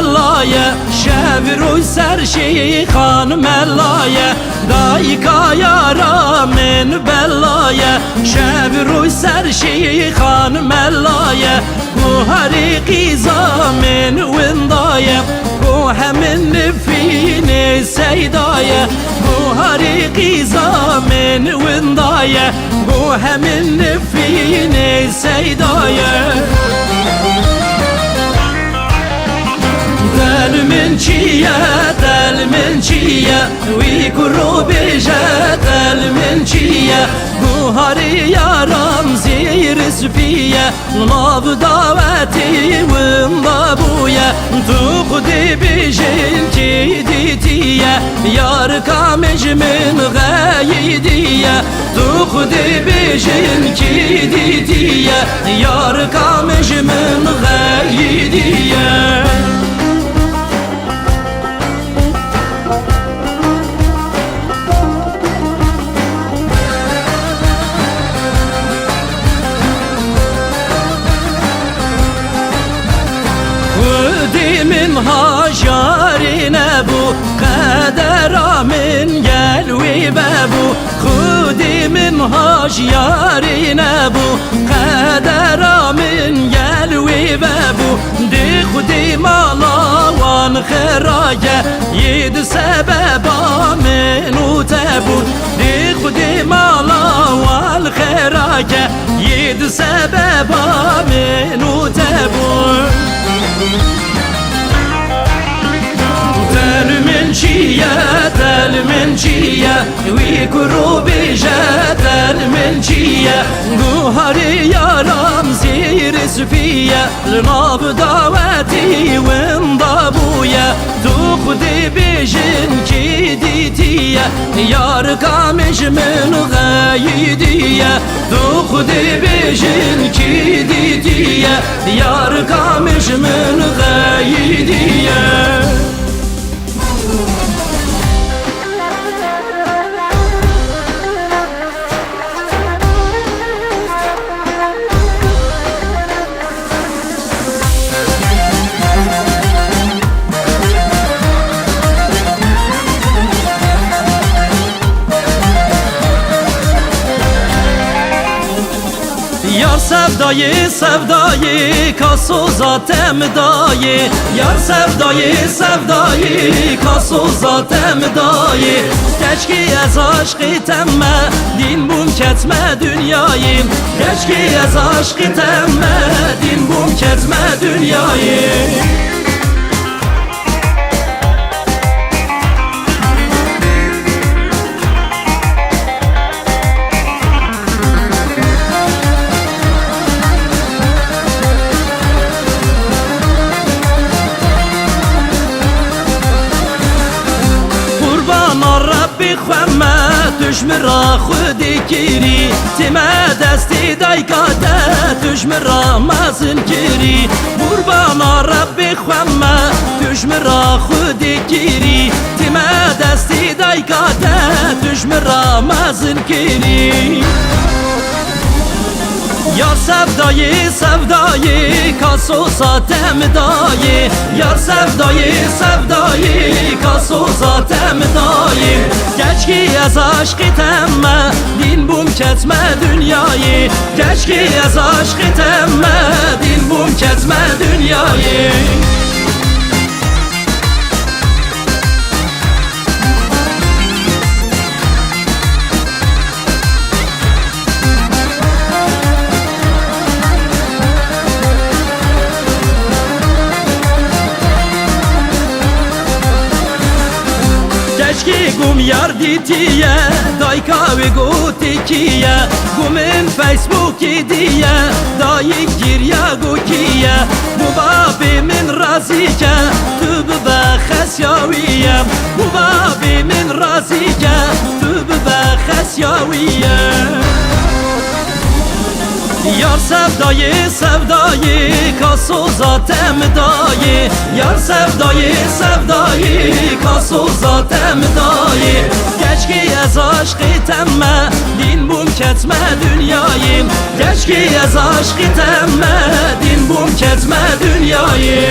ملاية شابروي سرشي خان ملاية دايكا يارا من بلاية شابروي سرشي خان ملاية وهريقي زامن ونداية وهمن فيني سيداية وهريقي زامن ونداية وهمن فيني سيداية دل من چیه وی کرو بیجه دل من چیه گوهری یارم زیر سفیه ناب دعوتی وندا بویه تو خودی بیجین کی دیتیه یار کامج من غیدیه تو خودی بیجین کی دیتیه یار کامج من غیدیه من هاجاري نبو قدر من قلبي بابو خودي من هاجاري نبو قدر من قلبي بابو دي خودي مالا وان خراجة يد سببا منو تابو دي خودي مالا وان خراجة يد سببا منو تابو دل من چیه وی کرو بیجه دل من چیه گوهری یارم زیر سفیه لناب دعوتی وندا بویه تو خودی بیجن کی دیتیه یار کامش من غیدیه تو خودی بیجن کی دیتیه یار کامش من غیدیه یار سودایی کاسو ذاتم دایی یار سودایی کاسو ذاتم دایی کشکی از عشقی تمه دین بوم کتمه dünyayım keşke از عشقی تمه دین بوم کتمه dünyayım تشمر خودی کری تیمه دستی دایکاته تشمر مازن کری قربانا ربی خوامه تشمر خودی کری تیمه دستی دایکاته تشمر مازن کری یار سودایی کاسو ساتم دایی یار سودایی کاسو ساتم دایی keşke از عشقی تمه دین بوم کتمه dünyayı keşke از عشقی تمه دین بوم کتمه dünyayı keşke gum yar ditiye dayka ve gotikiye gumin Facebook diye dayı gir ya gokiye bu babimin razike tübü be khasyaviye bu babimin razike tübü be khasyaviye yar sevdayı kaso zatem dayı yar sevdayı kaso zatem dayı keşke az aşkı temme din bum ketme dünyayı keşke az aşkı temme din bum ketme dünyayı